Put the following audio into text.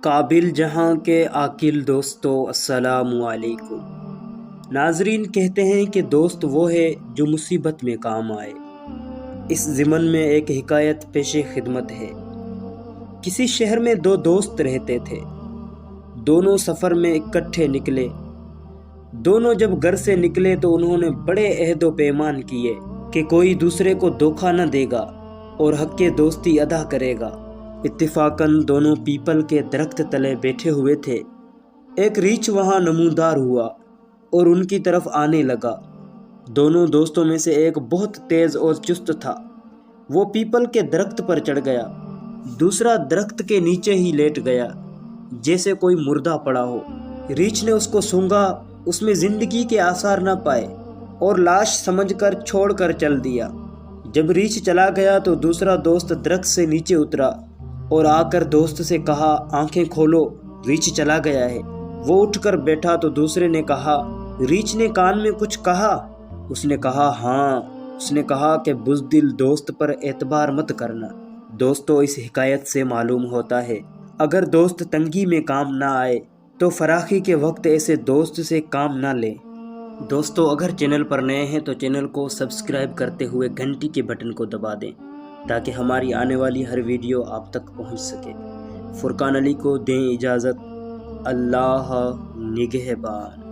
قابل جہاں کے عاقل دوستو السلام علیکم۔ ناظرین، کہتے ہیں کہ دوست وہ ہے جو مصیبت میں کام آئے۔ اس ضمن میں ایک حکایت پیش خدمت ہے۔ کسی شہر میں دو دوست رہتے تھے۔ دونوں سفر میں اکٹھے نکلے۔ دونوں جب گھر سے نکلے تو انہوں نے بڑے عہد و پیمان کیے کہ کوئی دوسرے کو دھوکہ نہ دے گا اور حق دوستی ادا کرے گا۔ اتفاقاً دونوں پیپل کے درخت تلے بیٹھے ہوئے تھے۔ ایک ریچھ وہاں نمودار ہوا اور ان کی طرف آنے لگا۔ دونوں دوستوں میں سے ایک بہت تیز اور چست تھا۔ وہ پیپل کے درخت پر چڑھ گیا۔ دوسرا درخت کے نیچے ہی لیٹ گیا جیسے کوئی مردہ پڑا ہو۔ ریچھ نے اس کو سونگھا، اس میں زندگی کے آثار نہ پائے اور لاش سمجھ کر چھوڑ کر چل دیا۔ جب ریچھ چلا گیا تو دوسرا دوست درخت سے نیچے اترا اور آ کر دوست سے کہا، آنکھیں کھولو، ریچھ چلا گیا ہے۔ وہ اٹھ کر بیٹھا تو دوسرے نے کہا، ریچھ نے کان میں کچھ کہا؟ اس نے کہا، ہاں۔ اس نے کہا کہ بزدل دوست پر اعتبار مت کرنا۔ دوستو، اس حکایت سے معلوم ہوتا ہے اگر دوست تنگی میں کام نہ آئے تو فراخی کے وقت ایسے دوست سے کام نہ لیں۔ دوستو، اگر چینل پر نئے ہیں تو چینل کو سبسکرائب کرتے ہوئے گھنٹی کے بٹن کو دبا دیں تاکہ ہماری آنے والی ہر ویڈیو آپ تک پہنچ سکے۔ فرقان علی کو دیں اجازت۔ اللہ نگہبان۔